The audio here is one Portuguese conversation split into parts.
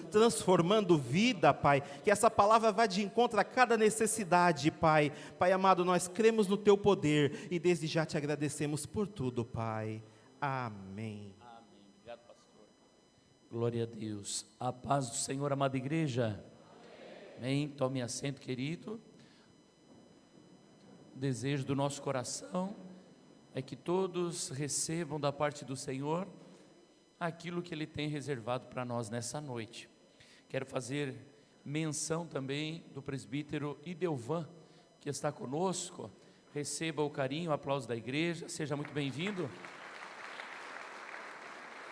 transformando vida, Pai, que essa palavra vá de encontro a cada necessidade, Pai. Pai amado, nós cremos no Teu poder e desde já Te agradecemos por tudo, Pai. Amém. Amém. Obrigado, pastor. Glória a Deus. A paz do Senhor, amada igreja. Amém. Tome assento, querido. O desejo do nosso coração é que todos recebam da parte do Senhor aquilo que Ele tem reservado para nós nessa noite. Quero fazer menção também do presbítero Idelvan, que está conosco. Receba o carinho, o aplauso da igreja, seja muito bem-vindo.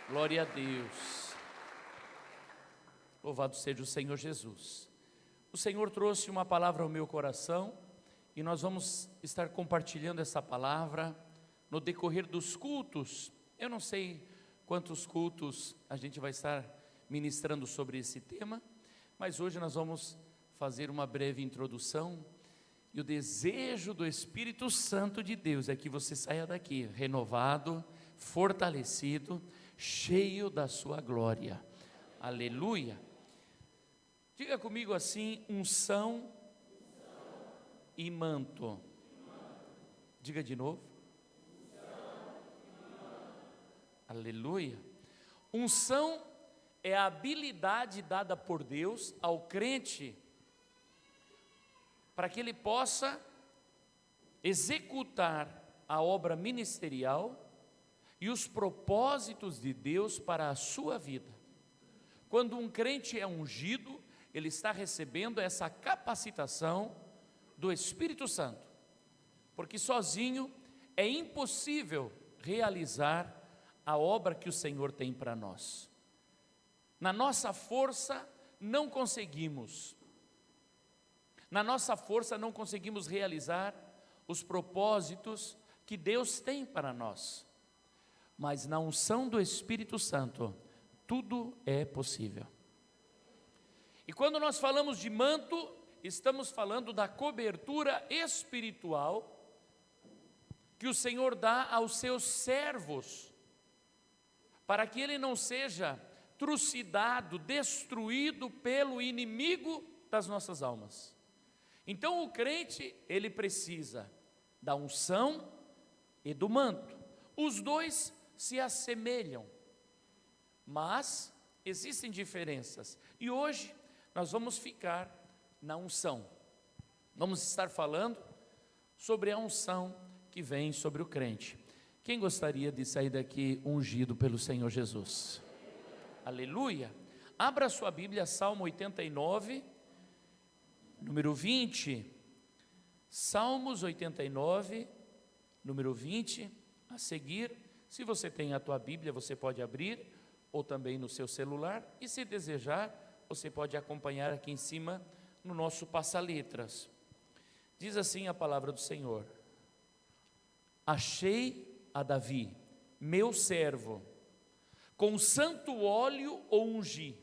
Glória a Deus. Louvado seja o Senhor Jesus. O Senhor trouxe uma palavra ao meu coração e nós vamos estar compartilhando essa palavra no decorrer dos cultos. Eu não sei quantos cultos a gente vai estar ministrando sobre esse tema, mas hoje nós vamos fazer uma breve introdução, e o desejo do Espírito Santo de Deus é que você saia daqui renovado, fortalecido, cheio da sua glória. Aleluia. Diga comigo assim: unção e manto. Diga de novo. Aleluia. Unção é a habilidade dada por Deus ao crente para que ele possa executar a obra ministerial e os propósitos de Deus para a sua vida. Quando um crente é ungido, ele está recebendo essa capacitação do Espírito Santo, porque sozinho é impossível realizar a obra que o Senhor tem para nós. Na nossa força não conseguimos. Na nossa força não conseguimos realizar os propósitos que Deus tem para nós. Mas na unção do Espírito Santo, tudo é possível. E quando nós falamos de manto, estamos falando da cobertura espiritual que o Senhor dá aos seus servos, para que ele não seja trucidado, destruído pelo inimigo das nossas almas. Então o crente, ele precisa da unção e do manto. Os dois se assemelham, mas existem diferenças. E hoje nós vamos ficar na unção. Vamos estar falando sobre a unção que vem sobre o crente. Quem gostaria de sair daqui ungido pelo Senhor Jesus? Aleluia! Abra sua Bíblia, Salmo 89, número 20. Salmos 89, número 20. A seguir, se você tem a tua Bíblia, você pode abrir, ou também no seu celular, e se desejar, você pode acompanhar aqui em cima, no nosso passa-letras. Diz assim a palavra do Senhor: achei a Davi, meu servo, com santo óleo o ungi,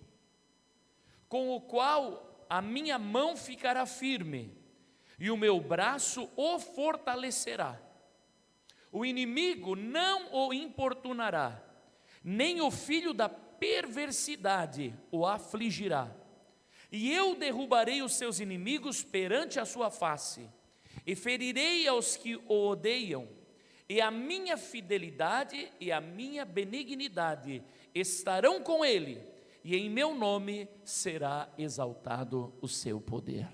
com o qual a minha mão ficará firme, e o meu braço o fortalecerá. O inimigo não o importunará, nem o filho da perversidade o afligirá. E eu derrubarei os seus inimigos perante a sua face, e ferirei aos que o odeiam, e a minha fidelidade e a minha benignidade estarão com ele, e em meu nome será exaltado o seu poder.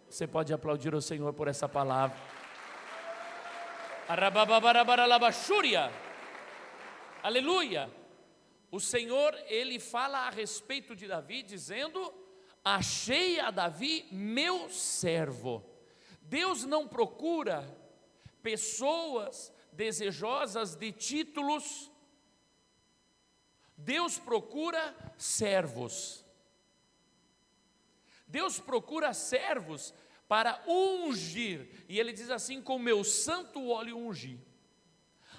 Você pode aplaudir o Senhor por essa palavra. Aleluia! O Senhor, ele fala a respeito de Davi, dizendo: achei a Davi meu servo. Deus não procura pessoas desejosas de títulos. Deus procura servos. Deus procura servos para ungir, e ele diz assim: com meu santo óleo ungi.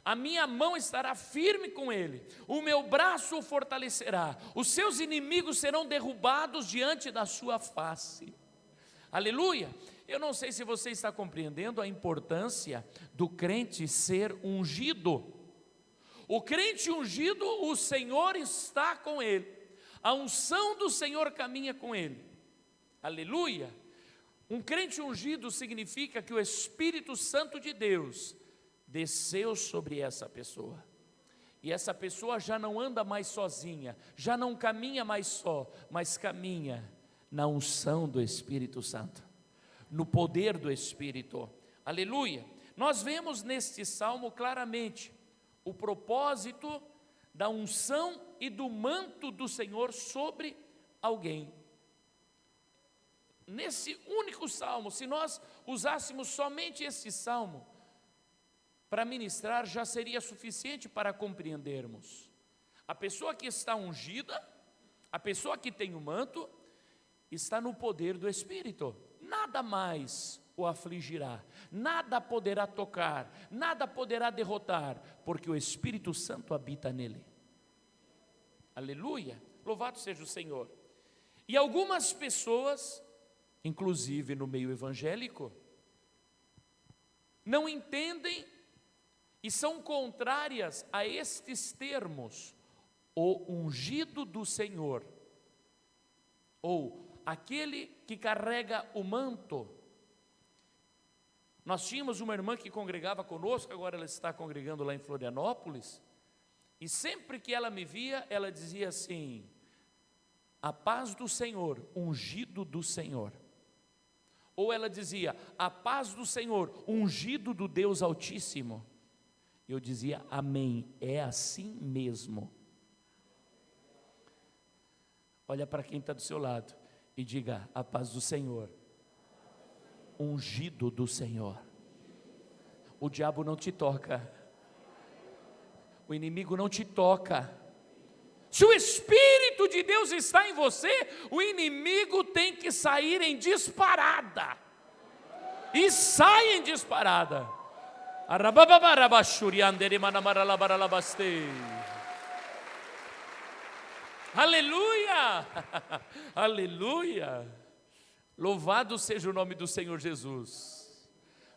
A minha mão estará firme com ele, o meu braço o fortalecerá, os seus inimigos serão derrubados diante da sua face. Aleluia! Eu não sei se você está compreendendo a importância do crente ser ungido. O crente ungido, o Senhor está com ele. a unção do Senhor caminha com ele. Aleluia! Um crente ungido significa que o Espírito Santo de Deus desceu sobre essa pessoa. E essa pessoa já não anda mais sozinha, já não caminha mais só, mas caminha na unção do Espírito Santo, no poder do Espírito. Aleluia! Nós vemos neste salmo claramente o propósito da unção e do manto do Senhor sobre alguém. Nesse único salmo, se nós usássemos somente esse salmo para ministrar, já seria suficiente para compreendermos. A pessoa que está ungida, a pessoa que tem o manto, está no poder do Espírito. Nada mais o afligirá, nada poderá tocar, nada poderá derrotar, porque o Espírito Santo habita nele. Aleluia! Louvado seja o Senhor. E algumas pessoas, inclusive no meio evangélico, não entendem e são contrárias a estes termos: o ungido do Senhor, ou aquele que carrega o manto. Nós tínhamos uma irmã que congregava conosco, agora ela está congregando lá em Florianópolis, e sempre que ela me via, ela dizia assim: a paz do Senhor, ungido do Senhor. Ou ela dizia: a paz do Senhor, ungido do Deus Altíssimo. Eu dizia: amém, é assim mesmo. Olha para quem está do seu lado e diga: a paz do Senhor, ungido do Senhor. O diabo não te toca, o inimigo não te toca. Se o Espírito de Deus está em você, o inimigo tem que sair em disparada, e sai em disparada. Aleluia, aleluia, louvado seja o nome do Senhor Jesus,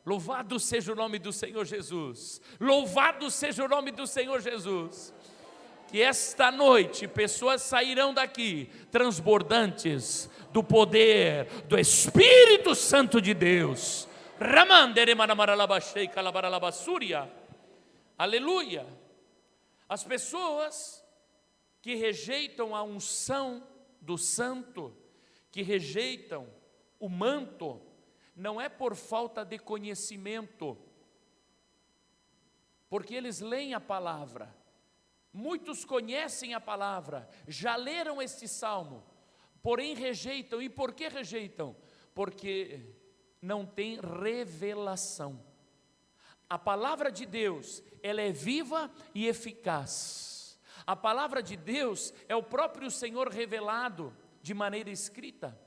louvado seja o nome do Senhor Jesus, louvado seja o nome do Senhor Jesus. Que esta noite pessoas sairão daqui transbordantes do poder do Espírito Santo de Deus. Aleluia. As pessoas que rejeitam a unção do santo, que rejeitam o manto, não é por falta de conhecimento, porque eles leem a palavra. Muitos conhecem a palavra, já leram este salmo, porém rejeitam. E por que rejeitam? Porque não tem revelação. A palavra de Deus, ela é viva e eficaz. A palavra de Deus é o próprio Senhor revelado de maneira escrita.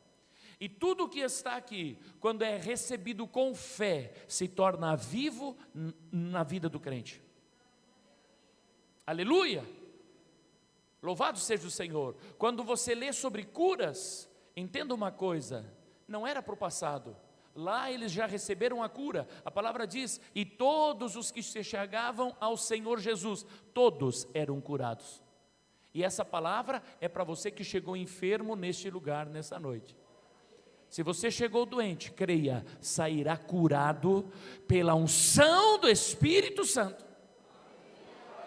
E tudo que está aqui, quando é recebido com fé, se torna vivo na vida do crente. Aleluia! Louvado seja o Senhor. Quando você lê sobre curas, entenda uma coisa: não era para o passado. Lá eles já receberam a cura. A palavra diz: e todos os que se chegavam ao Senhor Jesus, todos eram curados. E essa palavra é para você que chegou enfermo neste lugar, nessa noite. Se você chegou doente, creia, sairá curado pela unção do Espírito Santo.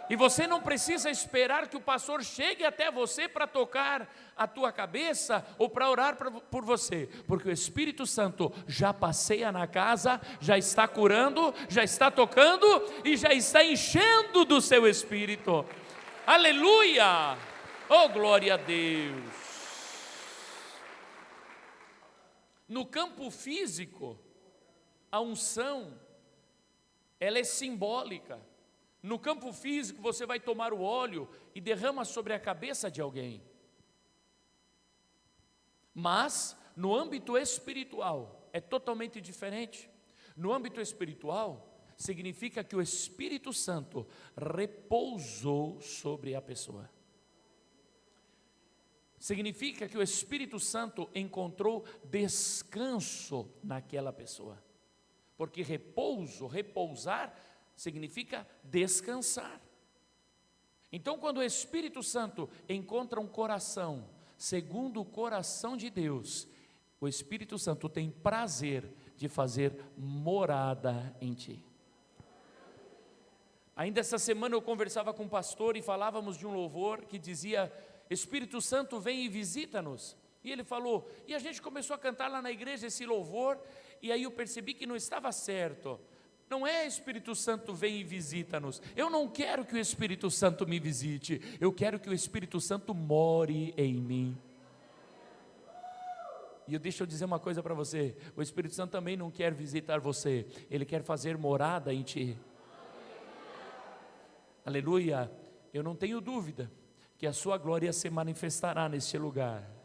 E você não precisa esperar que o pastor chegue até você para tocar a tua cabeça ou para orar por você, porque o Espírito Santo já passeia na casa, já está curando, já está tocando e já está enchendo do seu Espírito. Aleluia! Oh, glória a Deus! No campo físico, a unção, ela é simbólica. No campo físico, você vai tomar o óleo e derrama sobre a cabeça de alguém. Mas, no âmbito espiritual, é totalmente diferente. No âmbito espiritual, significa que o Espírito Santo repousou sobre a pessoa. Significa que o Espírito Santo encontrou descanso naquela pessoa. Porque repousar, significa descansar. Então, quando o Espírito Santo encontra um coração segundo o coração de Deus, o Espírito Santo tem prazer de fazer morada em ti. Ainda essa semana eu conversava com um pastor e falávamos de um louvor que dizia: Espírito Santo, vem e visita-nos. E ele falou, e a gente começou a cantar lá na igreja esse louvor, e aí eu percebi que não estava certo. Não é Espírito Santo, vem e visita-nos. Eu não quero que o Espírito Santo me visite, eu quero que o Espírito Santo more em mim. E deixa eu dizer uma coisa para você, o Espírito Santo também não quer visitar você, ele quer fazer morada em ti. Aleluia. Eu não tenho dúvida que a sua glória se manifestará neste lugar.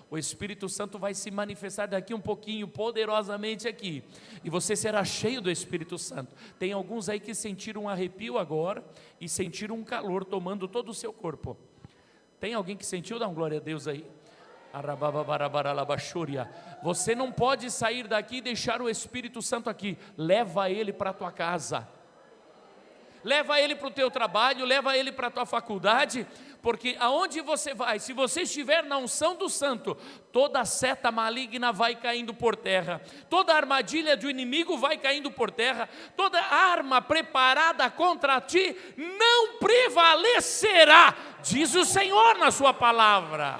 O Espírito Santo vai se manifestar daqui um pouquinho, poderosamente aqui, e você será cheio do Espírito Santo. Tem alguns aí que sentiram um arrepio agora, e sentiram um calor tomando todo o seu corpo. Tem alguém que sentiu? Dá uma glória a Deus aí. Você não pode sair daqui e deixar o Espírito Santo aqui. Leva ele para a tua casa, leva ele para o teu trabalho, leva ele para a tua faculdade, porque aonde você vai, se você estiver na unção do santo, toda seta maligna vai caindo por terra, toda armadilha do inimigo vai caindo por terra, toda arma preparada contra ti não prevalecerá, diz o Senhor na sua palavra.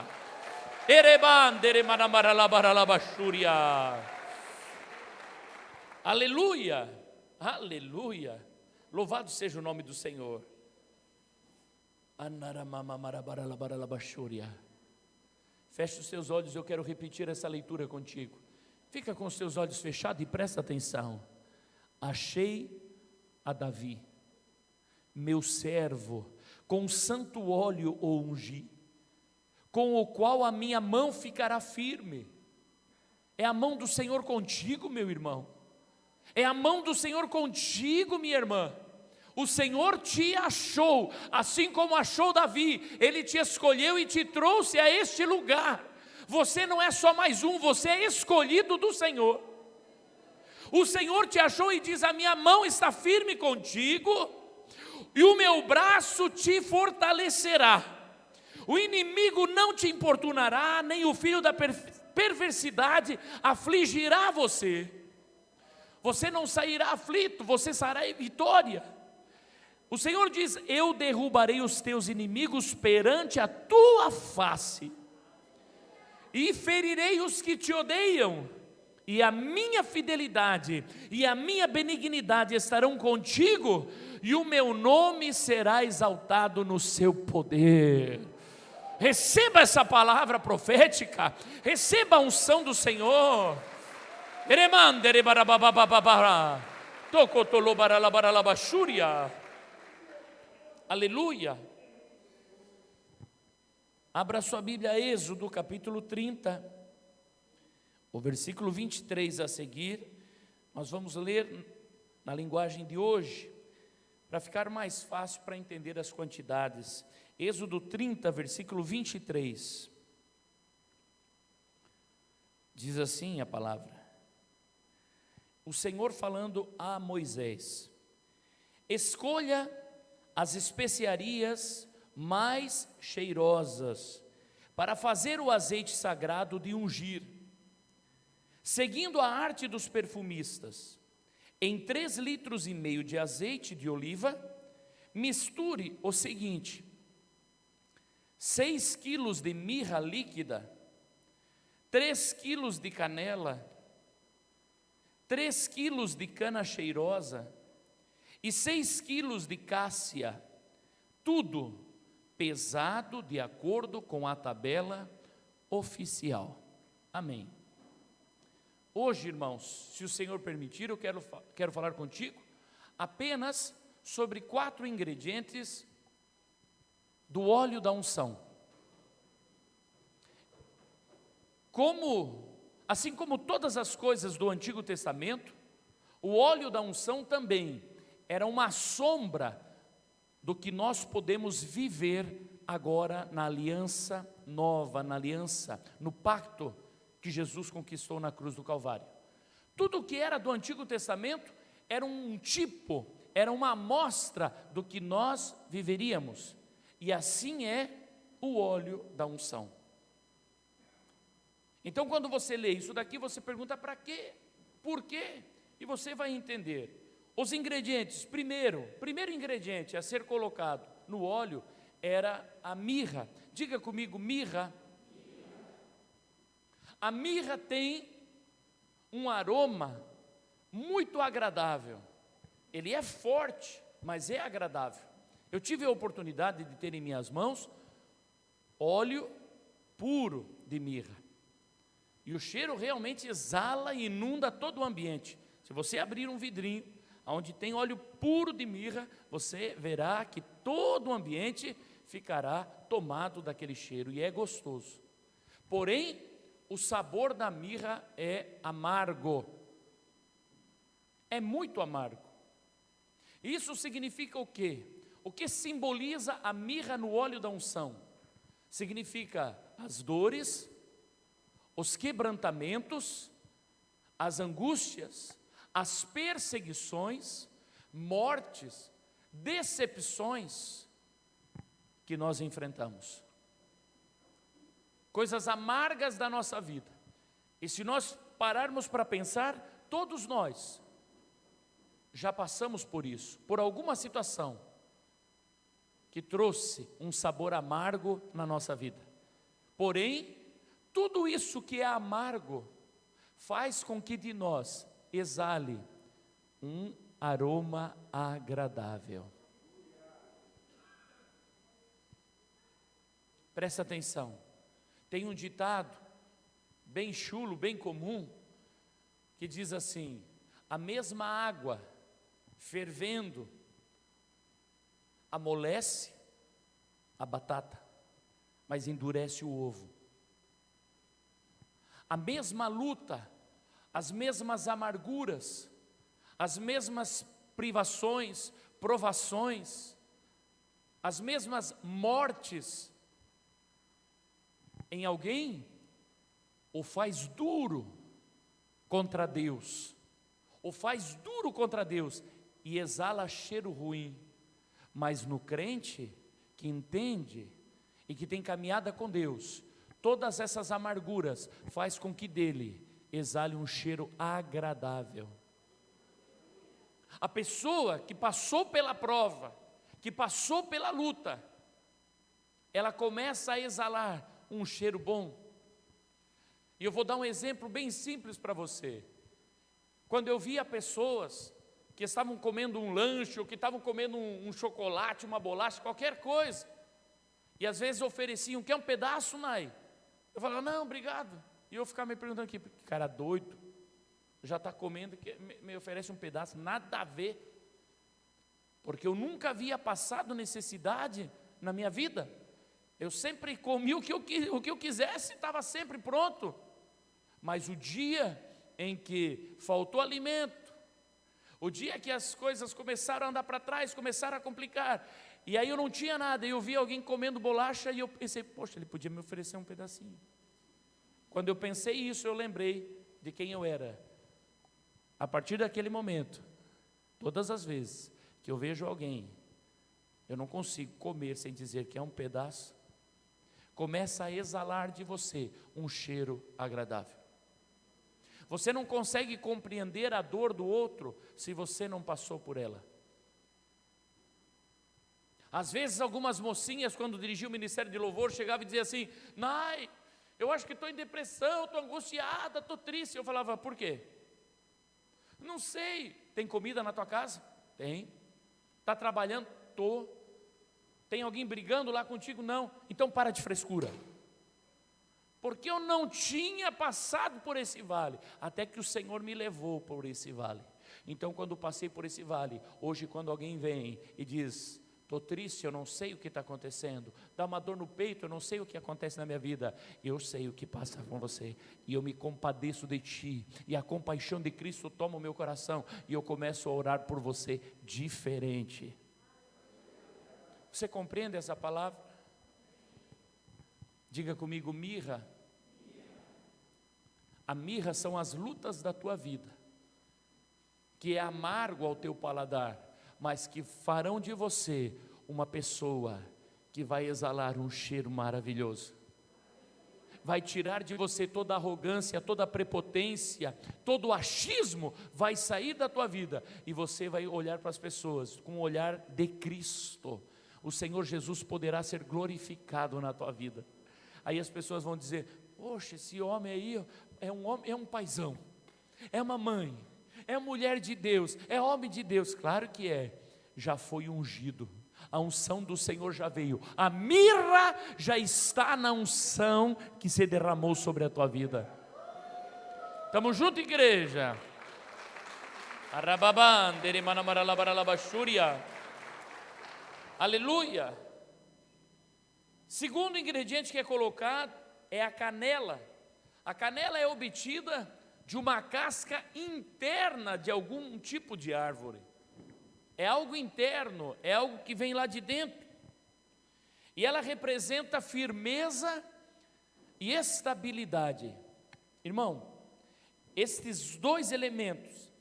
Aleluia, aleluia. Louvado seja o nome do Senhor. Feche os seus olhos, eu quero repetir essa leitura contigo. Fica com os seus olhos fechados e presta atenção. Achei a Davi, meu servo, com santo óleo o ungi, com o qual a minha mão ficará firme. É a mão do Senhor contigo, meu irmão. É a mão do Senhor contigo, minha irmã. O Senhor te achou, assim como achou Davi. Ele te escolheu e te trouxe a este lugar. Você não é só mais um, você é escolhido do Senhor. O Senhor te achou e diz: a minha mão está firme contigo, e o meu braço te fortalecerá. O inimigo não te importunará, nem o filho da perversidade afligirá você. Você não sairá aflito, você sairá em vitória. O Senhor diz: eu derrubarei os teus inimigos perante a tua face, e ferirei os que te odeiam, e a minha fidelidade e a minha benignidade estarão contigo, e o meu nome será exaltado no seu poder. Receba essa palavra profética, receba a unção do Senhor. Aleluia. Abra sua Bíblia, Êxodo capítulo 30, o versículo 23 a seguir. Nós vamos ler na linguagem de hoje, para ficar mais fácil para entender as quantidades. Êxodo 30, versículo 23. Diz assim a palavra: o Senhor falando a Moisés: escolha as especiarias mais cheirosas para fazer o azeite sagrado de ungir, seguindo a arte dos perfumistas. Em 3,5 litros de azeite de oliva, misture o seguinte: 6 quilos de mirra líquida, 3 quilos de canela, 3 quilos de cana cheirosa e 6 quilos de cássia, tudo pesado de acordo com a tabela oficial. Amém. Hoje, irmãos, se o Senhor permitir, eu quero falar contigo apenas sobre 4 ingredientes do óleo da unção. Assim como todas as coisas do Antigo Testamento, o óleo da unção também era uma sombra do que nós podemos viver agora na aliança nova, na aliança, no pacto que Jesus conquistou na cruz do Calvário. Tudo o que era do Antigo Testamento era um tipo, era uma amostra do que nós viveríamos. E assim é o óleo da unção. Então, quando você lê isso daqui, você pergunta para quê? Por quê? E você vai entender. Os ingredientes, primeiro ingrediente a ser colocado no óleo era a mirra. Diga comigo, mirra. A mirra tem um aroma muito agradável. Ele é forte, mas é agradável. Eu tive a oportunidade de ter em minhas mãos óleo puro de mirra. E o cheiro realmente exala e inunda todo o ambiente. Se você abrir um vidrinho, onde tem óleo puro de mirra, você verá que todo o ambiente ficará tomado daquele cheiro, e é gostoso. Porém, o sabor da mirra é amargo. É muito amargo. Isso significa o quê? O que simboliza a mirra no óleo da unção? Significa as dores, os quebrantamentos, as angústias, as perseguições, mortes, decepções que nós enfrentamos. Coisas amargas da nossa vida. E se nós pararmos para pensar, todos nós já passamos por isso, por alguma situação que trouxe um sabor amargo na nossa vida. Porém, tudo isso que é amargo faz com que de nós exale um aroma agradável. Presta atenção. Tem um ditado bem chulo, bem comum, que diz assim: a mesma água fervendo amolece a batata, mas endurece o ovo. A mesma luta, as mesmas amarguras, as mesmas privações, provações, as mesmas mortes em alguém o faz duro contra Deus, o faz duro contra Deus e exala cheiro ruim. Mas no crente que entende e que tem caminhada com Deus, todas essas amarguras faz com que dele exale um cheiro agradável. A pessoa que passou pela prova, que passou pela luta, ela começa a exalar um cheiro bom. E eu vou dar um exemplo bem simples para você. Quando eu via pessoas que estavam comendo um lanche, ou que estavam comendo um chocolate, uma bolacha, qualquer coisa, e às vezes ofereciam, quer um pedaço, Nai? Eu falava, não, obrigado. E eu ficava me perguntando aqui, cara doido, já está comendo, me oferece um pedaço, nada a ver, porque eu nunca havia passado necessidade na minha vida. Eu sempre comi o que eu quisesse, estava sempre pronto. Mas o dia em que faltou alimento, o dia que as coisas começaram a andar para trás, começaram a complicar, e aí eu não tinha nada, e eu vi alguém comendo bolacha, e eu pensei, poxa, ele podia me oferecer um pedacinho. Quando eu pensei isso, eu lembrei de quem eu era. A partir daquele momento, todas as vezes que eu vejo alguém, eu não consigo comer sem dizer que é um pedaço, começa a exalar de você um cheiro agradável. Você não consegue compreender a dor do outro se você não passou por ela. Às vezes algumas mocinhas, quando dirigiam o ministério de louvor, chegavam e diziam assim, Nai, eu acho que estou em depressão, estou angustiada, estou triste. Eu falava, por quê? Não sei. Tem comida na tua casa? Tem. Está trabalhando? Estou. Tem alguém brigando lá contigo? Não. Então para de frescura. Porque eu não tinha passado por esse vale, até que o Senhor me levou por esse vale. Então quando passei por esse vale, hoje quando alguém vem e diz, estou triste, eu não sei o que está acontecendo, dá uma dor no peito, eu não sei o que acontece na minha vida, eu sei o que passa com você, e eu me compadeço de ti, e a compaixão de Cristo toma o meu coração, e eu começo a orar por você diferente. Você compreende essa palavra? Diga comigo, mirra. A mirra são as lutas da tua vida, que é amargo ao teu paladar, mas que farão de você uma pessoa que vai exalar um cheiro maravilhoso. vai tirar de você toda a arrogância, toda a prepotência, todo o achismo, vai sair da tua vida, e você vai olhar para as pessoas com o olhar de Cristo. O Senhor Jesus poderá ser glorificado na tua vida. Aí as pessoas vão dizer: poxa, esse homem aí é um homem, é um paizão, é uma mãe, é mulher de Deus, é homem de Deus. Claro que é, já foi ungido, a unção do Senhor já veio, a mirra já está na unção que se derramou sobre a tua vida. Estamos juntos, igreja? Aleluia. Segundo ingrediente que é colocado é a canela. A canela é obtida de uma casca interna de algum tipo de árvore. É algo interno, é algo que vem lá de dentro. E ela representa firmeza e estabilidade. Irmão, estes dois elementos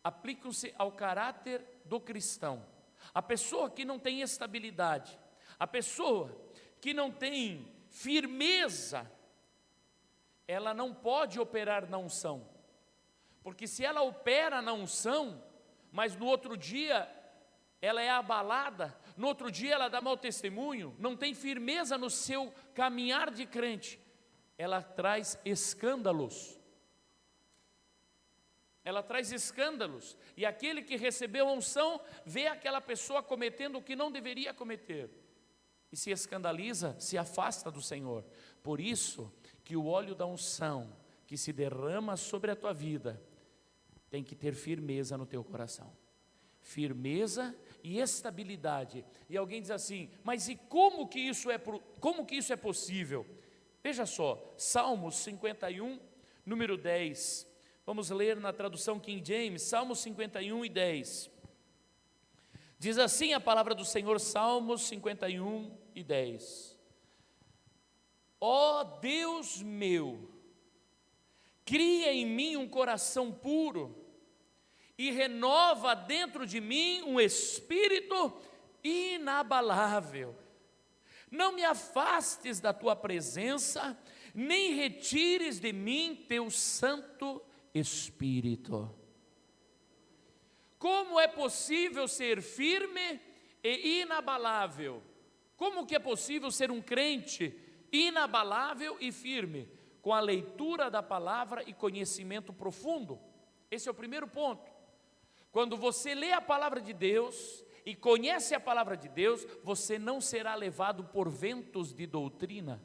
aplicam-se ao caráter do cristão. A pessoa que não tem estabilidade, a pessoa que não tem firmeza, ela não pode operar na unção. Porque se ela opera na unção, mas no outro dia ela é abalada, no outro dia ela dá mau testemunho, não tem firmeza no seu caminhar de crente, ela traz escândalos. Ela traz escândalos, e aquele que recebeu a unção vê aquela pessoa cometendo o que não deveria cometer, e se escandaliza, se afasta do Senhor. Por isso que o óleo da unção que se derrama sobre a tua vida tem que ter firmeza no teu coração, firmeza e estabilidade. E alguém diz assim: mas e como que isso é possível? Veja só, Salmos 51, número 10. Vamos ler na tradução King James, Salmos 51 e 10. Diz assim a palavra do Senhor, Salmos 51 e 10. Ó Deus meu, cria em mim um coração puro e renova dentro de mim um espírito inabalável. Não me afastes da tua presença, nem retires de mim teu Santo Espírito. Como é possível ser firme e inabalável? Como que é possível ser um crente inabalável e firme? Com a leitura da palavra e conhecimento profundo. Esse é o primeiro ponto. Quando você lê a palavra de Deus e conhece a palavra de Deus, você não será levado por ventos de doutrina.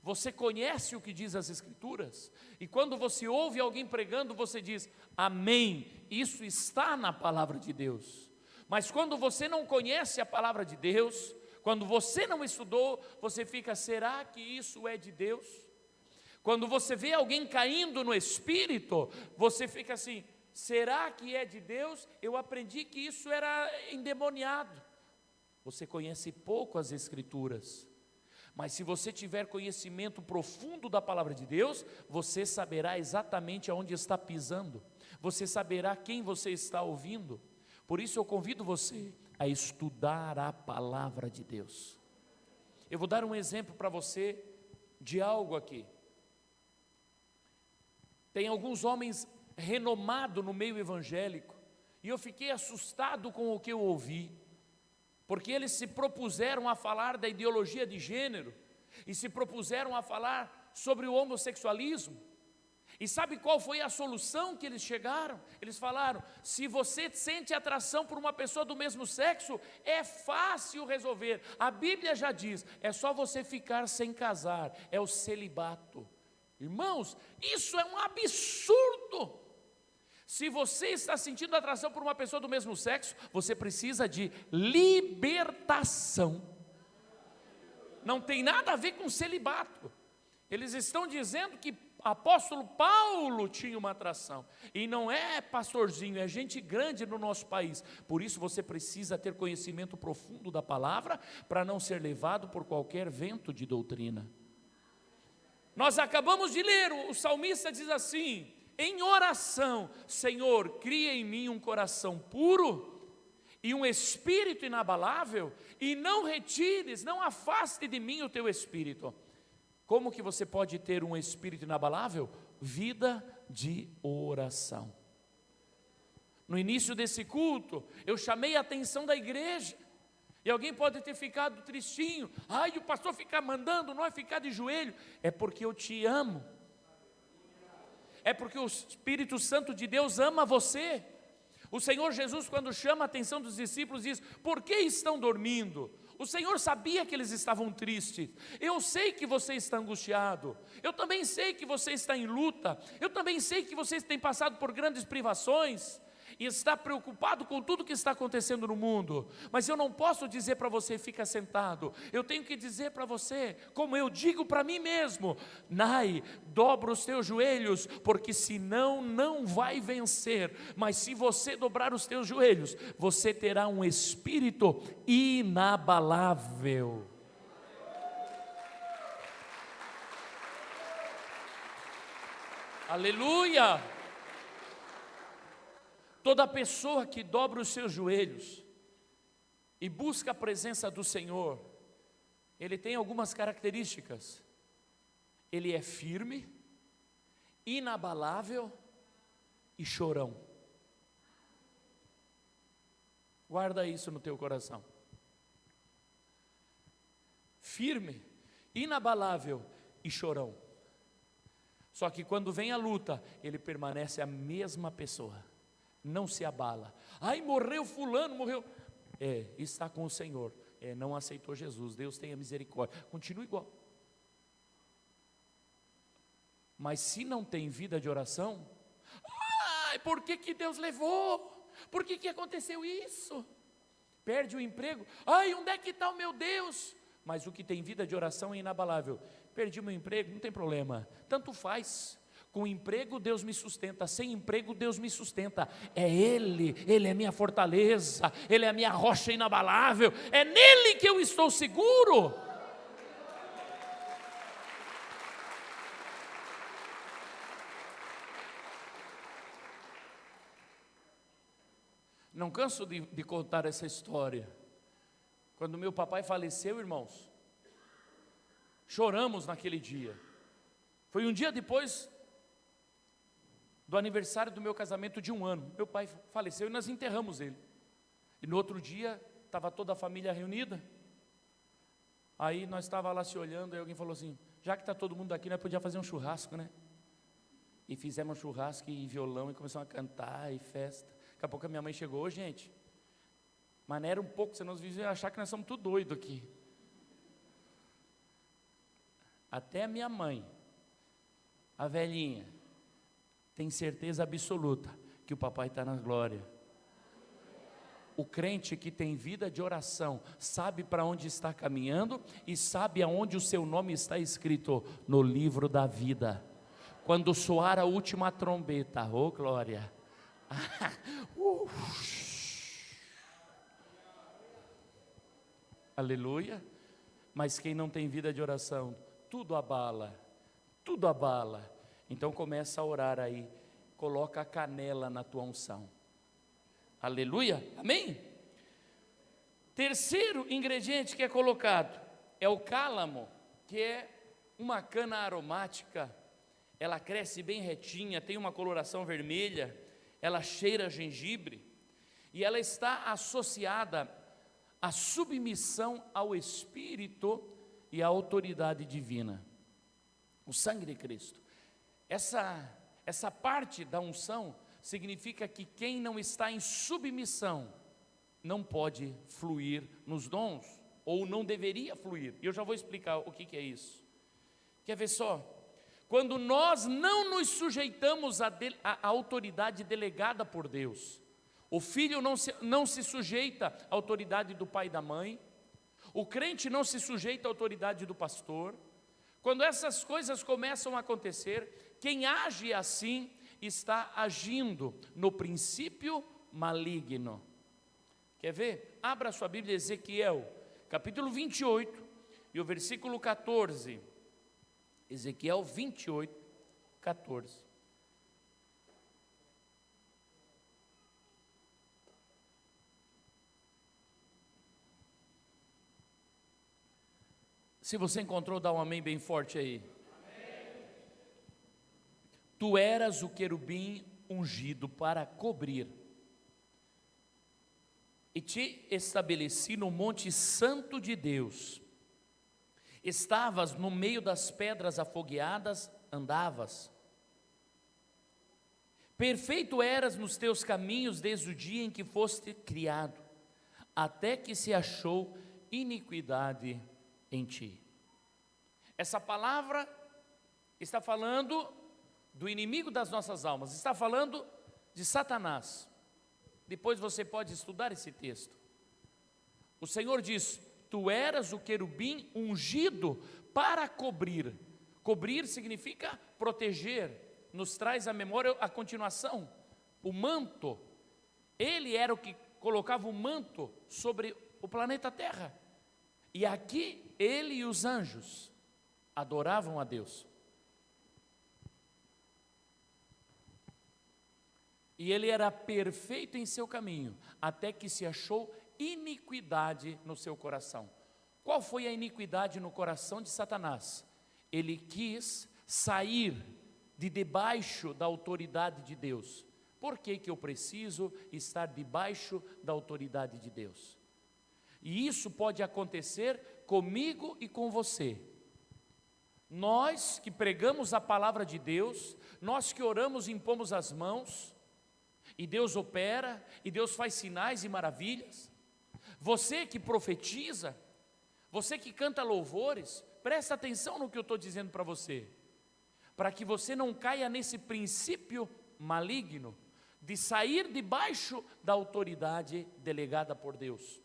Você conhece o que diz as Escrituras, e quando você ouve alguém pregando, você diz: amém, isso está na palavra de Deus. Mas quando você não conhece a palavra de Deus, quando você não estudou, você fica: será que isso é de Deus? Quando você vê alguém caindo no espírito, você fica assim: será que é de Deus? Eu aprendi que isso era endemoniado. Você conhece pouco as Escrituras. Mas se você tiver conhecimento profundo da palavra de Deus, você saberá exatamente aonde está pisando, você saberá quem você está ouvindo. Por isso eu convido você a estudar a palavra de Deus. Eu vou dar um exemplo para você de algo aqui. Tem alguns homens renomados no meio evangélico, e eu fiquei assustado com o que eu ouvi. Porque eles se propuseram a falar da ideologia de gênero, e se propuseram a falar sobre o homossexualismo. E sabe qual foi a solução que eles chegaram? Eles falaram: se você sente atração por uma pessoa do mesmo sexo, é fácil resolver. A Bíblia já diz, é só você ficar sem casar, é o celibato. Irmãos, isso é um absurdo. Se você está sentindo atração por uma pessoa do mesmo sexo, você precisa de libertação. Não tem nada a ver com celibato. Eles estão dizendo que apóstolo Paulo tinha uma atração. E não é pastorzinho, é gente grande no nosso país. Por isso você precisa ter conhecimento profundo da palavra, para não ser levado por qualquer vento de doutrina. Nós acabamos de ler, o salmista diz assim: em oração, Senhor, cria em mim um coração puro e um espírito inabalável, e não retires, não afaste de mim o teu espírito. Como que você pode ter um espírito inabalável? Vida de oração. No início desse culto, eu chamei a atenção da igreja, e alguém pode ter ficado tristinho, ai, o pastor ficar mandando nós ficar de joelho. É porque eu te amo, é porque o Espírito Santo de Deus ama você. O Senhor Jesus, quando chama a atenção dos discípulos, diz: por que estão dormindo? O Senhor sabia que eles estavam tristes. Eu sei que você está angustiado, eu também sei que você está em luta, eu também sei que você tem passado por grandes privações, e está preocupado com tudo que está acontecendo no mundo, mas eu não posso dizer para você: fica sentado. Eu tenho que dizer para você, como eu digo para mim mesmo: Nai, dobra os teus joelhos, porque senão não vai vencer. Mas se você dobrar os teus joelhos, você terá um espírito inabalável. Aleluia! Toda pessoa que dobra os seus joelhos e busca a presença do Senhor, ele tem algumas características. Ele é firme, inabalável e chorão. Guarda isso no teu coração. Firme, inabalável e chorão. Só que quando vem a luta, ele permanece a mesma pessoa. Não se abala. Ai, morreu fulano, morreu. Está com o Senhor. Não aceitou Jesus. Deus tenha misericórdia. Continua igual. Mas se não tem vida de oração, ai, por que Deus levou? Por que aconteceu isso? Perde o emprego. Ai, onde é que está o meu Deus? Mas o que tem vida de oração é inabalável. Perdi meu emprego, não tem problema. Tanto faz. Com emprego Deus me sustenta, sem emprego Deus me sustenta. É Ele é minha fortaleza, Ele é a minha rocha inabalável, é nele que eu estou seguro. Não canso de contar essa história. Quando meu papai faleceu, irmãos, choramos naquele dia. Foi um dia depois do aniversário do meu casamento de 1 ano. Meu pai faleceu e nós enterramos ele. E no outro dia, estava toda a família reunida. Aí nós estávamos lá se olhando, e alguém falou assim: já que está todo mundo aqui, nós podíamos fazer um churrasco, né? E fizemos um churrasco e violão, e começamos a cantar, e festa. Daqui a pouco a minha mãe chegou: ô gente, maneira um pouco, senão os vizinhos iam achar que nós somos tudo doido aqui. Até a minha mãe, a velhinha, tem certeza absoluta que o papai está na glória. O crente que tem vida de oração sabe para onde está caminhando e sabe aonde o seu nome está escrito no livro da vida. Quando soar a última trombeta, oh glória, aleluia. Mas quem não tem vida de oração, tudo abala, tudo abala. Então começa a orar aí, coloca a canela na tua unção. Aleluia, amém? Terceiro ingrediente que é colocado é o cálamo, que é uma cana aromática. Ela cresce bem retinha, tem uma coloração vermelha, ela cheira a gengibre, e ela está associada à submissão ao Espírito e à autoridade divina, o sangue de Cristo. Essa parte da unção significa que quem não está em submissão não pode fluir nos dons, ou não deveria fluir. E eu já vou explicar o que é isso. Quer ver só? Quando nós não nos sujeitamos à autoridade delegada por Deus, o filho não se sujeita à autoridade do pai e da mãe, o crente não se sujeita à autoridade do pastor. Quando essas coisas começam a acontecer, quem age assim está agindo no princípio maligno. Quer ver? Abra sua Bíblia, Ezequiel, capítulo 28, e o versículo 14. Ezequiel 28, 14. Se você encontrou, dá um amém bem forte aí. Amém. Tu eras o querubim ungido para cobrir, e te estabeleci no monte santo de Deus. Estavas no meio das pedras afogueadas, andavas. Perfeito eras nos teus caminhos desde o dia em que foste criado, até que se achou iniquidade em ti. Essa palavra está falando do inimigo das nossas almas, está falando de Satanás. Depois você pode estudar esse texto. O Senhor diz: tu eras o querubim ungido para cobrir. Cobrir significa proteger. Nos traz à memória a continuação, o manto. Ele era o que colocava o manto sobre o planeta Terra. E aqui ele e os anjos adoravam a Deus. E ele era perfeito em seu caminho, até que se achou iniquidade no seu coração. Qual foi a iniquidade no coração de Satanás? Ele quis sair de debaixo da autoridade de Deus. Por que que eu preciso estar debaixo da autoridade de Deus? E isso pode acontecer comigo e com você. Nós que pregamos a palavra de Deus, nós que oramos e impomos as mãos, e Deus opera, e Deus faz sinais e maravilhas. Você que profetiza, você que canta louvores, presta atenção no que eu estou dizendo para você, para que você não caia nesse princípio maligno de sair debaixo da autoridade delegada por Deus.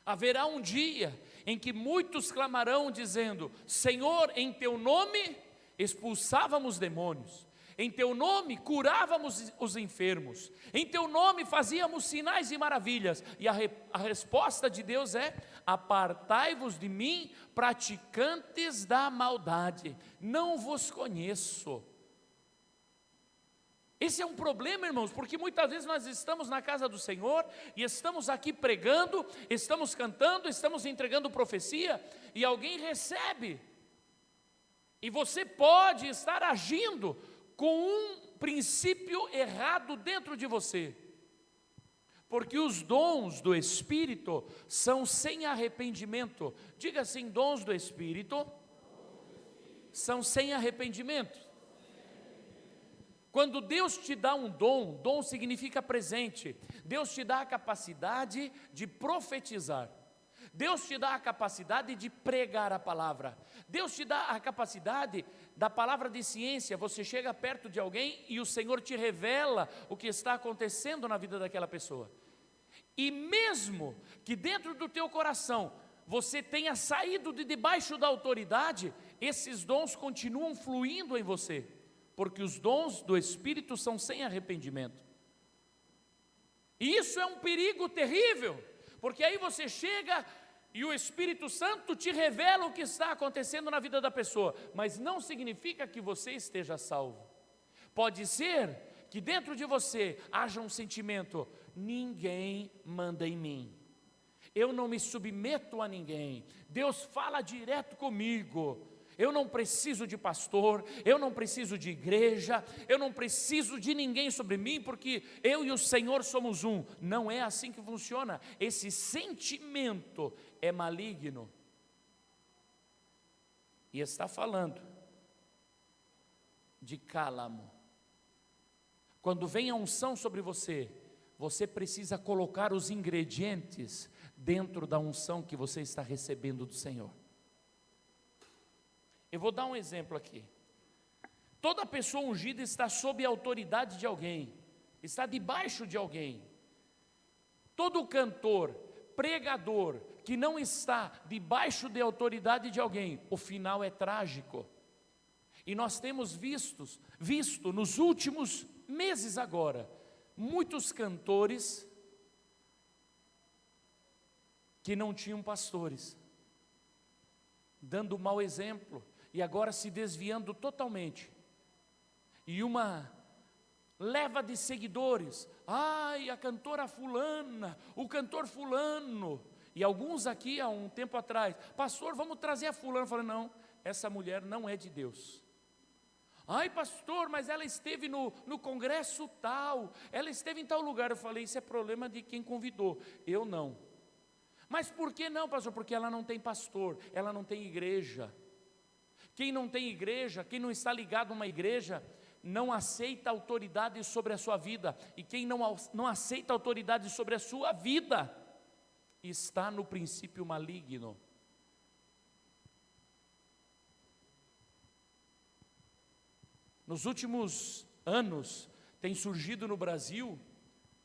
Haverá um dia em que muitos clamarão dizendo: Senhor, em teu nome expulsávamos demônios, em teu nome curávamos os enfermos, em teu nome fazíamos sinais e maravilhas. E a resposta de Deus é: apartai-vos de mim, praticantes da maldade, não vos conheço. Esse é um problema, irmãos, porque muitas vezes nós estamos na casa do Senhor e estamos aqui pregando, estamos cantando, estamos entregando profecia, e alguém recebe, e você pode estar agindo com um princípio errado dentro de você, porque os dons do Espírito são sem arrependimento. Diga assim: dons do Espírito são sem arrependimento. Quando Deus te dá um dom, dom significa presente. Deus te dá a capacidade de profetizar. Deus te dá a capacidade de pregar a palavra. Deus te dá a capacidade da palavra de ciência. Você chega perto de alguém e o Senhor te revela o que está acontecendo na vida daquela pessoa. E mesmo que dentro do teu coração você tenha saído de debaixo da autoridade, esses dons continuam fluindo em você, porque os dons do Espírito são sem arrependimento. E isso é um perigo terrível, porque aí você chega e o Espírito Santo te revela o que está acontecendo na vida da pessoa, mas não significa que você esteja salvo. Pode ser que dentro de você haja um sentimento: ninguém manda em mim, eu não me submeto a ninguém, Deus fala direto comigo, eu não preciso de pastor, eu não preciso de igreja, eu não preciso de ninguém sobre mim, porque eu e o Senhor somos um. Não é assim que funciona. Esse sentimento é maligno. E está falando de cálamo. Quando vem a unção sobre você, você precisa colocar os ingredientes dentro da unção que você está recebendo do Senhor. Eu vou dar um exemplo aqui. Toda pessoa ungida está sob a autoridade de alguém, está debaixo de alguém. Todo cantor, pregador, que não está debaixo da autoridade de alguém, o final é trágico. E nós temos visto nos últimos meses agora, muitos cantores que não tinham pastores, dando mau exemplo, e agora se desviando totalmente. E uma leva de seguidores. Ai, a cantora fulana, o cantor fulano. E alguns aqui, há um tempo atrás, pastor, vamos trazer a fulana. Eu falei, não, essa mulher não é de Deus. Ai, pastor, mas ela esteve no congresso tal, ela esteve em tal lugar. Eu falei, isso é problema de quem convidou, eu não. Mas por que não, pastor? Porque ela não tem pastor, ela não tem igreja. Quem não tem igreja, quem não está ligado a uma igreja, não aceita autoridade sobre a sua vida. E quem não aceita autoridade sobre a sua vida, está no princípio maligno. Nos últimos anos, tem surgido no Brasil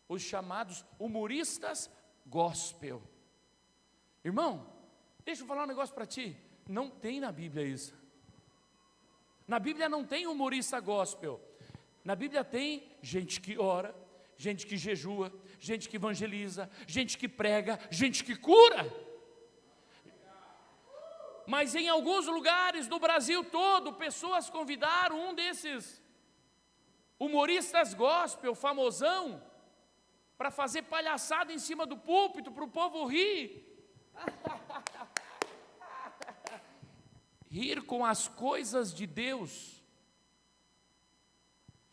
os chamados humoristas gospel. Irmão, deixa eu falar um negócio para ti, não tem na Bíblia isso. Na Bíblia não tem humorista gospel. Na Bíblia tem gente que ora, gente que jejua, gente que evangeliza, gente que prega, gente que cura. Mas em alguns lugares do Brasil todo, pessoas convidaram um desses humoristas gospel, famosão, para fazer palhaçada em cima do púlpito, para o povo rir. Rir com as coisas de Deus.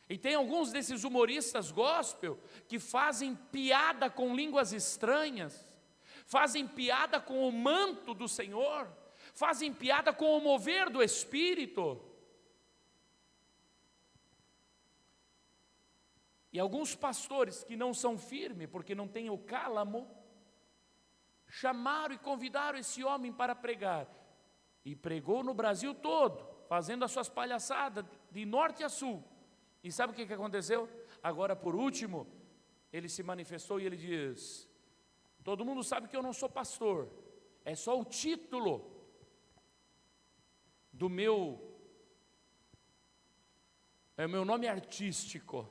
E tem alguns desses humoristas gospel que fazem piada com línguas estranhas, fazem piada com o manto do Senhor, fazem piada com o mover do Espírito. E alguns pastores que não são firmes, porque não têm o cálamo, chamaram e convidaram esse homem para pregar. E pregou no Brasil todo, fazendo as suas palhaçadas de norte a sul. E sabe o que aconteceu? Agora, por último, ele se manifestou e ele diz: todo mundo sabe que eu não sou pastor, é só o título do meu nome artístico.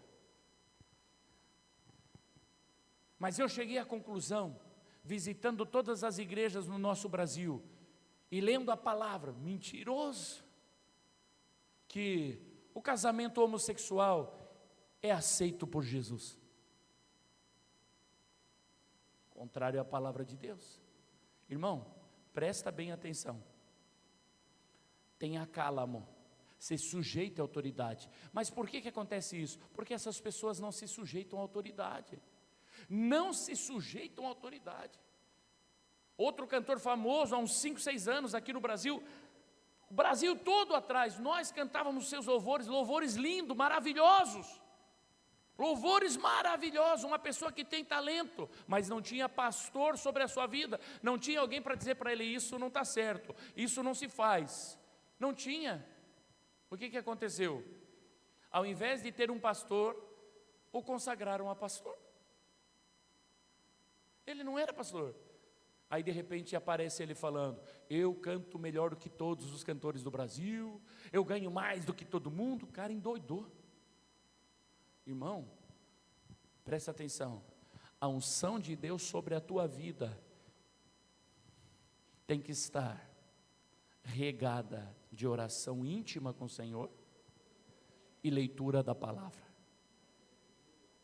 Mas eu cheguei à conclusão, visitando todas as igrejas no nosso Brasil, e lendo a palavra, mentiroso, que o casamento homossexual é aceito por Jesus. Contrário à palavra de Deus. Irmão, presta bem atenção. Tenha cálamo, se sujeite à autoridade. Mas por que acontece isso? Porque essas pessoas não se sujeitam à autoridade. Não se sujeitam à autoridade. Outro cantor famoso, há uns 5, 6 anos aqui no Brasil, o Brasil todo atrás, nós cantávamos seus louvores lindos, maravilhosos. Louvores maravilhosos, uma pessoa que tem talento, mas não tinha pastor sobre a sua vida, não tinha alguém para dizer para ele, isso não está certo, isso não se faz. Não tinha. O que aconteceu? Ao invés de ter um pastor, o consagraram a pastor. Ele não era pastor. Aí de repente aparece ele falando, eu canto melhor do que todos os cantores do Brasil, eu ganho mais do que todo mundo. O cara endoidou. Irmão, presta atenção, a unção de Deus sobre a tua vida tem que estar regada de oração íntima com o Senhor e leitura da palavra.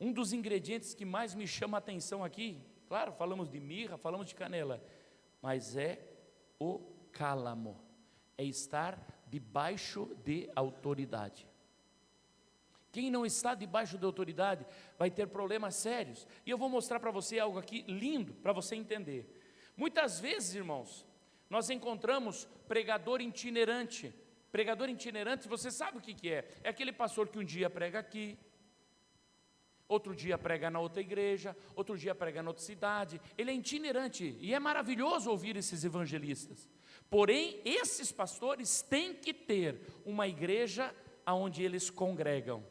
Um dos ingredientes que mais me chama a atenção aqui, claro, falamos de mirra, falamos de canela, mas é o cálamo, é estar debaixo de autoridade. Quem não está debaixo de autoridade vai ter problemas sérios. E eu vou mostrar para você algo aqui lindo, para você entender. Muitas vezes, irmãos, nós encontramos pregador itinerante. Pregador itinerante, você sabe o que é? É aquele pastor que um dia prega aqui, outro dia prega na outra igreja, outro dia prega na outra cidade. Ele é itinerante e é maravilhoso ouvir esses evangelistas. Porém, esses pastores têm que ter uma igreja onde eles congregam.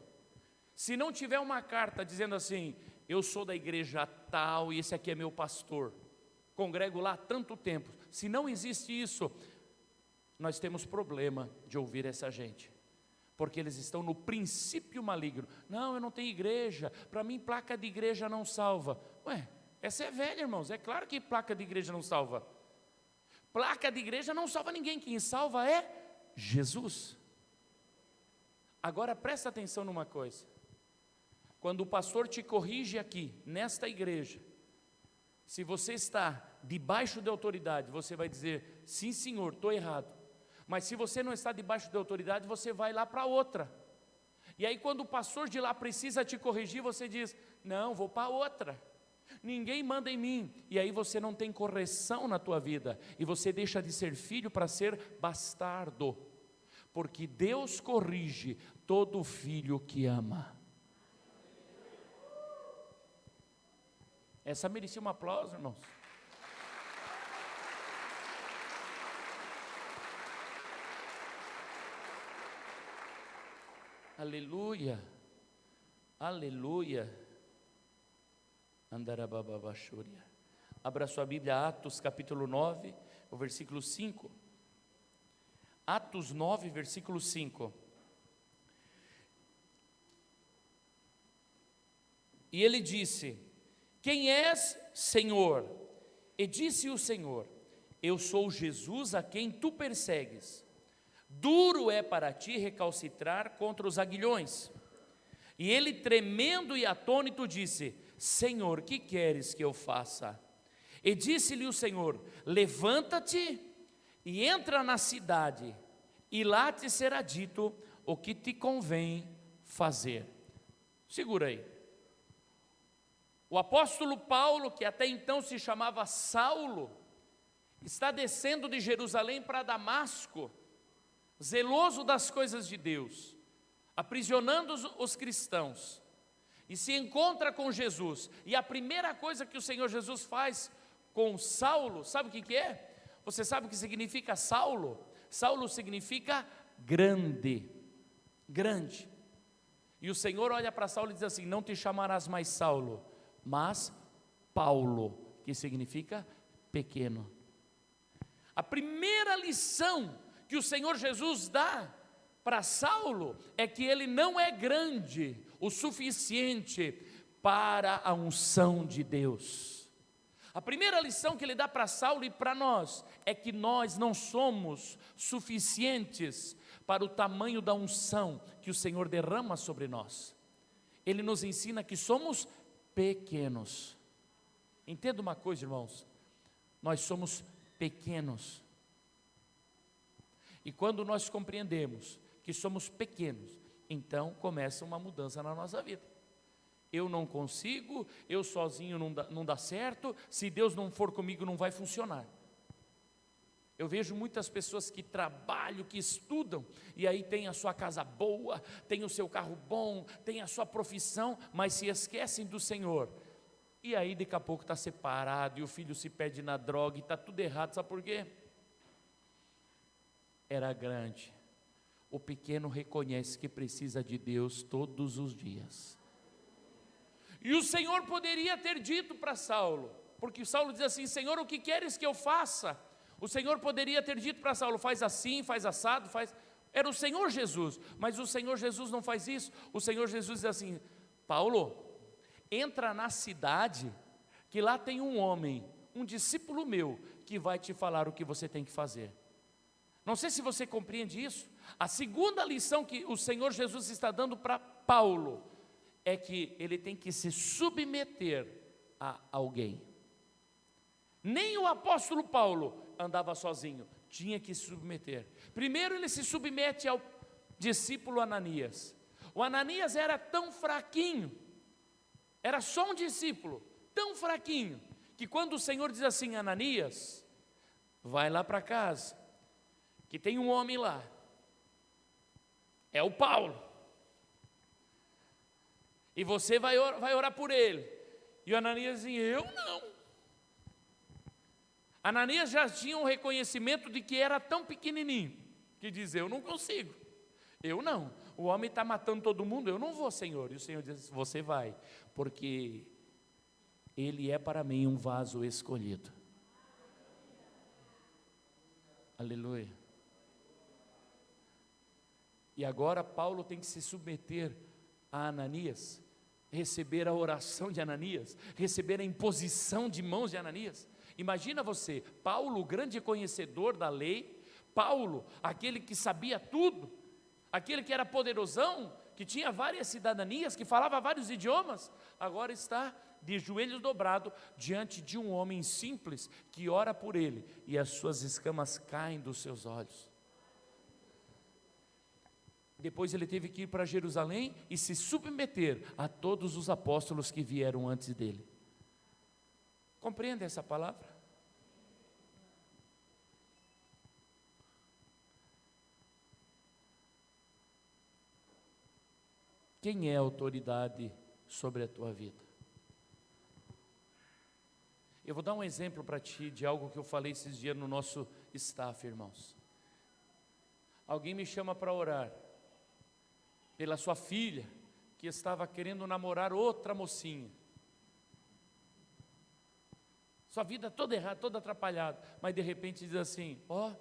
Se não tiver uma carta dizendo assim, eu sou da igreja tal e esse aqui é meu pastor, congrego lá há tanto tempo, se não existe isso, nós temos problema de ouvir essa gente, porque eles estão no princípio maligno. Não, eu não tenho igreja, para mim placa de igreja não salva. Ué, essa é velha, irmãos, é claro que placa de igreja não salva. Placa de igreja não salva ninguém, quem salva é Jesus. Agora presta atenção numa coisa, Quando o pastor te corrige aqui, nesta igreja, se você está debaixo de autoridade, você vai dizer, sim senhor, estou errado. Mas se você não está debaixo de autoridade, você vai lá para outra. E aí quando o pastor de lá precisa te corrigir, você diz, não, vou para outra. Ninguém manda em mim. E aí você não tem correção na tua vida. E você deixa de ser filho para ser bastardo. Porque Deus corrige todo filho que ama. Essa merecia um aplauso, irmãos. Aleluia, aleluia. Andarabababachúria. Abra sua Bíblia, Atos capítulo 9, o versículo 5. Atos 9, versículo 5. E ele disse, quem és, Senhor? E disse o Senhor, eu sou Jesus a quem tu persegues. Duro é para ti recalcitrar contra os aguilhões. E ele, tremendo e atônito, disse, Senhor, que queres que eu faça? E disse-lhe o Senhor, levanta-te e entra na cidade, e lá te será dito o que te convém fazer. Segura aí. O apóstolo Paulo, que até então se chamava Saulo, está descendo de Jerusalém para Damasco, zeloso das coisas de Deus, aprisionando os cristãos, e se encontra com Jesus, e a primeira coisa que o Senhor Jesus faz com Saulo, sabe o que é? Você sabe o que significa Saulo? Saulo significa grande, grande, e o Senhor olha para Saulo e diz assim, não te chamarás mais Saulo, mas Paulo, que significa pequeno. A primeira lição que o Senhor Jesus dá para Saulo é que ele não é grande o suficiente para a unção de Deus. A primeira lição que ele dá para Saulo e para nós é que nós não somos suficientes para o tamanho da unção que o Senhor derrama sobre nós. Ele nos ensina que somos pequenos. Entenda uma coisa, irmãos, nós somos pequenos. E quando nós compreendemos que somos pequenos, então começa uma mudança na nossa vida. Eu não consigo, eu sozinho não dá certo, se Deus não for comigo não vai funcionar. Eu vejo muitas pessoas que trabalham, que estudam, e aí tem a sua casa boa, tem o seu carro bom, tem a sua profissão, mas se esquecem do Senhor. E aí daqui a pouco está separado, e o filho se perde na droga, e está tudo errado, sabe por quê? Era grande. O pequeno reconhece que precisa de Deus todos os dias. E o Senhor poderia ter dito para Saulo, porque Saulo diz assim, Senhor, o que queres que eu faça? O Senhor poderia ter dito para Saulo, faz assim, faz assado, faz... Era o Senhor Jesus, mas o Senhor Jesus não faz isso. O Senhor Jesus diz assim, Paulo, entra na cidade, que lá tem um homem, um discípulo meu, que vai te falar o que você tem que fazer. Não sei se você compreende isso. A segunda lição que o Senhor Jesus está dando para Paulo é que ele tem que se submeter a alguém. Nem o apóstolo Paulo andava sozinho, tinha que se submeter. Primeiro ele se submete ao discípulo Ananias. O Ananias era tão fraquinho, era só um discípulo, tão fraquinho, que quando o Senhor diz assim, Ananias, vai lá para casa, que tem um homem lá, é o Paulo, e você vai orar por ele. E o Ananias dizia, eu não. Ananias já tinha um reconhecimento de que era tão pequenininho, que diz, eu não consigo, eu não, o homem está matando todo mundo, eu não vou, Senhor. E o Senhor diz, você vai, porque ele é para mim um vaso escolhido. Aleluia. E agora Paulo tem que se submeter a Ananias, receber a oração de Ananias, receber a imposição de mãos de Ananias. Imagina você, Paulo, o grande conhecedor da lei, Paulo, aquele que sabia tudo, aquele que era poderosão, que tinha várias cidadanias, que falava vários idiomas, agora está de joelhos dobrados diante de um homem simples que ora por ele e as suas escamas caem dos seus olhos. Depois ele teve que ir para Jerusalém e se submeter a todos os apóstolos que vieram antes dele. Compreende essa palavra? Quem é a autoridade sobre a tua vida? Eu vou dar um exemplo para ti de algo que eu falei esses dias no nosso staff, irmãos. Alguém me chama para orar pela sua filha, que estava querendo namorar outra mocinha. Sua vida toda errada, toda atrapalhada, mas de repente diz assim: ó,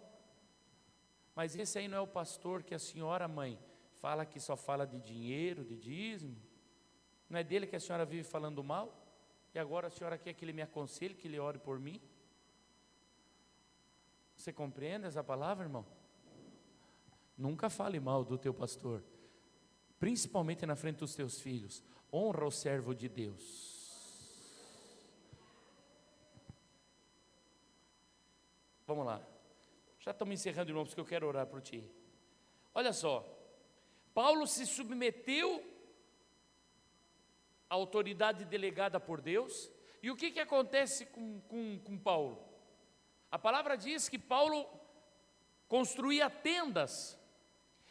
mas esse aí não é o pastor que a senhora, mãe, fala que só fala de dinheiro, de dízimo? Não é dele que a senhora vive falando mal? E agora a senhora quer que ele me aconselhe, que ele ore por mim? Você compreende essa palavra, irmão? Nunca fale mal do teu pastor, principalmente na frente dos teus filhos. Honra o servo de Deus. Vamos lá, já estamos encerrando, irmãos, porque eu quero orar por ti. Olha só, Paulo se submeteu à autoridade delegada por Deus. E o que acontece com Paulo? A palavra diz que Paulo construía tendas,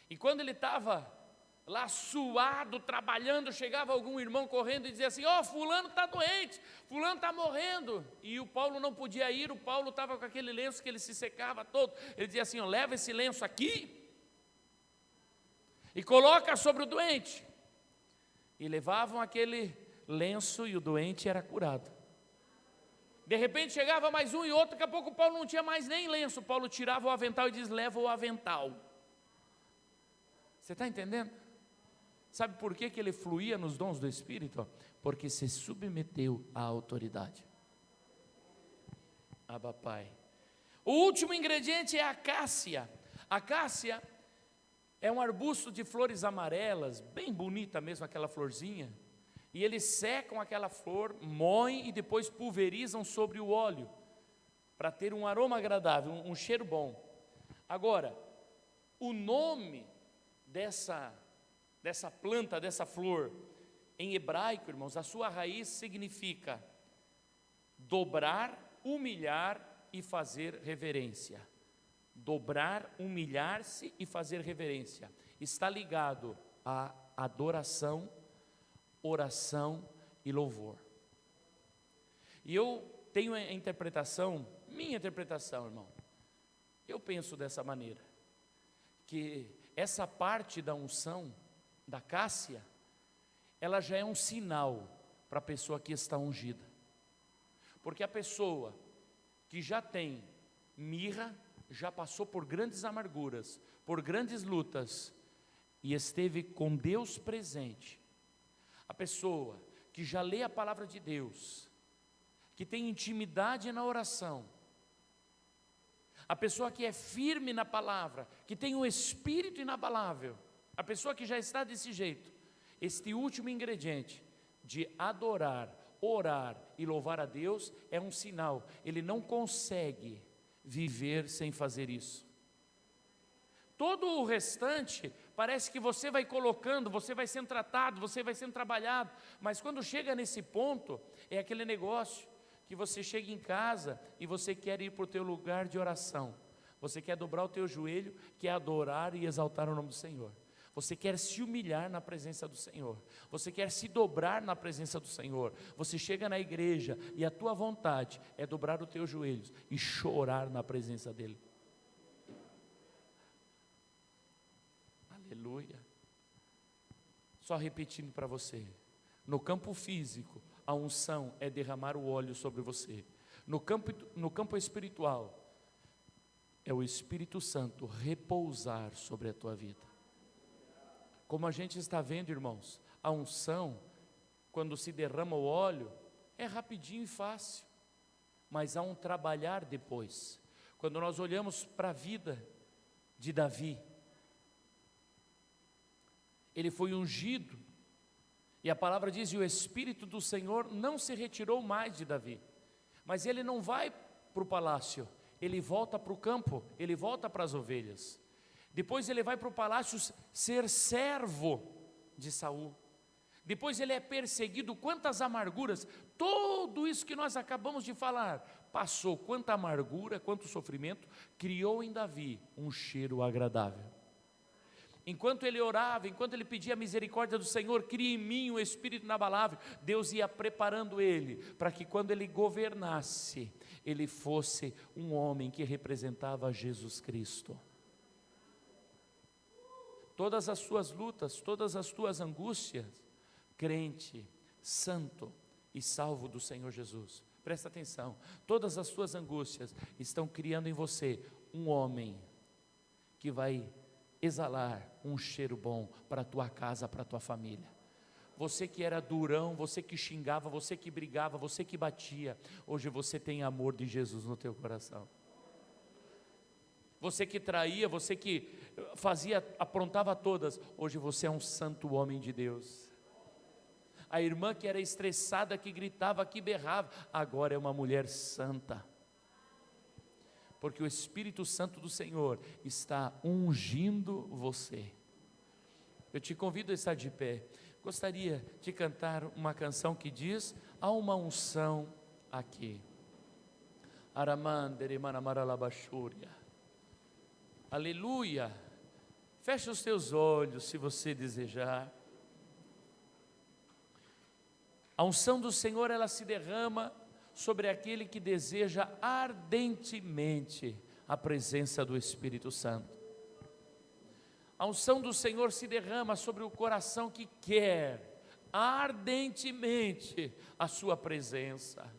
e quando ele estava lá suado, trabalhando, chegava algum irmão correndo e dizia assim: ó, fulano está doente, fulano está morrendo, e o Paulo não podia ir. O Paulo estava com aquele lenço que ele se secava todo. Ele dizia assim: ó, leva esse lenço aqui e coloca sobre o doente. E levavam aquele lenço e o doente era curado. De repente chegava mais um e outro, daqui a pouco o Paulo não tinha mais nem lenço. Paulo tirava o avental e diz: leva o avental. Você está entendendo? Sabe por que ele fluía nos dons do Espírito? Porque se submeteu à autoridade. Abba Pai. O último ingrediente é a acácia. A acácia é um arbusto de flores amarelas, bem bonita mesmo aquela florzinha. E eles secam aquela flor, moem e depois pulverizam sobre o óleo, para ter um aroma agradável, um cheiro bom. Agora, o nome dessa planta, dessa flor, em hebraico, irmãos, a sua raiz significa dobrar, humilhar e fazer reverência. Dobrar, humilhar-se e fazer reverência. Está ligado à adoração, oração e louvor. E eu tenho a interpretação, minha interpretação, irmão, eu penso dessa maneira, que essa parte da unção, da acácia, ela já é um sinal para a pessoa que está ungida. Porque a pessoa que já tem mirra, já passou por grandes amarguras, por grandes lutas, e esteve com Deus presente. A pessoa que já lê a palavra de Deus, que tem intimidade na oração, a pessoa que é firme na palavra, que tem um espírito inabalável, a pessoa que já está desse jeito, este último ingrediente de adorar, orar e louvar a Deus é um sinal. Ele não consegue viver sem fazer isso. Todo o restante parece que você vai colocando, você vai sendo tratado, você vai sendo trabalhado, mas quando chega nesse ponto, é aquele negócio que você chega em casa e você quer ir para o teu lugar de oração, você quer dobrar o teu joelho, quer adorar e exaltar o nome do Senhor. Você quer se humilhar na presença do Senhor, você quer se dobrar na presença do Senhor. Você chega na igreja e a tua vontade é dobrar os teus joelhos e chorar na presença dEle. Aleluia. Só repetindo para você, no campo físico, a unção é derramar o óleo sobre você. No campo espiritual, é o Espírito Santo repousar sobre a tua vida. Como a gente está vendo, irmãos, a unção, quando se derrama o óleo, é rapidinho e fácil, mas há um trabalhar depois. Quando nós olhamos para a vida de Davi, ele foi ungido. E a palavra diz: e o Espírito do Senhor não se retirou mais de Davi. Mas ele não vai para o palácio, ele volta para o campo, ele volta para as ovelhas. Depois ele vai para o palácio ser servo de Saul. Depois ele é perseguido. Quantas amarguras, tudo isso que nós acabamos de falar, passou, quanta amargura, quanto sofrimento, criou em Davi um cheiro agradável. Enquanto ele orava, enquanto ele pedia a misericórdia do Senhor, cria em mim um espírito inabalável, Deus ia preparando ele, para que quando ele governasse, ele fosse um homem que representava Jesus Cristo. Todas as suas lutas, todas as tuas angústias, crente, santo e salvo do Senhor Jesus, presta atenção, todas as suas angústias estão criando em você um homem que vai exalar um cheiro bom para a tua casa, para a tua família. Você que era durão, você que xingava, você que brigava, você que batia, hoje você tem amor de Jesus no teu coração. Você que traía, você que aprontava todas, hoje você é um santo homem de Deus. A irmã que era estressada, que gritava, que berrava, agora é uma mulher santa. Porque o Espírito Santo do Senhor está ungindo você. Eu te convido a estar de pé. Gostaria de cantar uma canção que diz: há uma unção aqui. Aramandere manamaralavashúria. Aleluia. Feche os teus olhos se você desejar. A unção do Senhor, ela se derrama sobre aquele que deseja ardentemente a presença do Espírito Santo. A unção do Senhor se derrama sobre o coração que quer ardentemente a sua presença.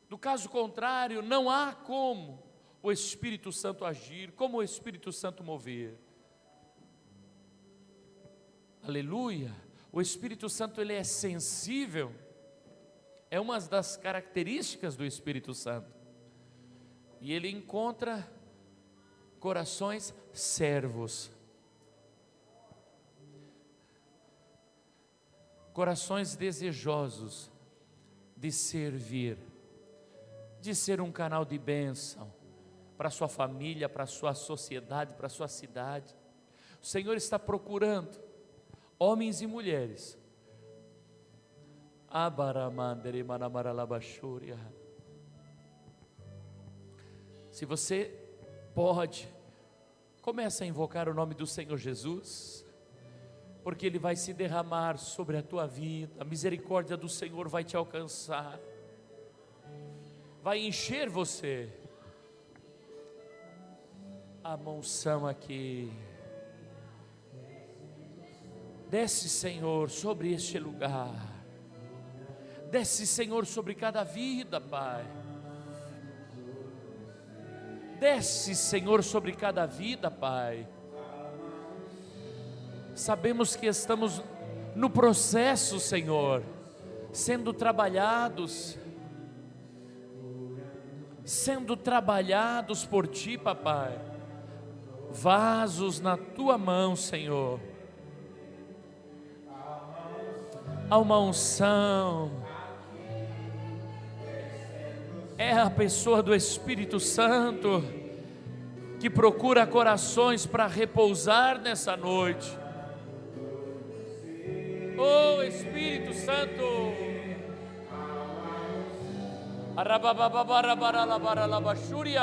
No caso contrário, não há como o Espírito Santo agir, como o Espírito Santo mover. Aleluia. O Espírito Santo, ele é sensível. É uma das características do Espírito Santo. E ele encontra corações servos, corações desejosos de servir, de ser um canal de bênção para a sua família, para a sua sociedade, para a sua cidade. O Senhor está procurando homens e mulheres. Se você pode, comece a invocar o nome do Senhor Jesus, porque Ele vai se derramar sobre a tua vida, a misericórdia do Senhor vai te alcançar, vai encher você. A unção aqui, desce, Senhor, sobre este lugar, desce, Senhor, sobre cada vida, Pai. Desce, Senhor, sobre cada vida, Pai. Sabemos que estamos no processo, Senhor, sendo trabalhados por Ti, Papai. Vasos na Tua mão, Senhor. Há uma unção. É a pessoa do Espírito Santo que procura corações para repousar nessa noite. Oh Espírito Santo, Arabababarabaralabaralabashúria.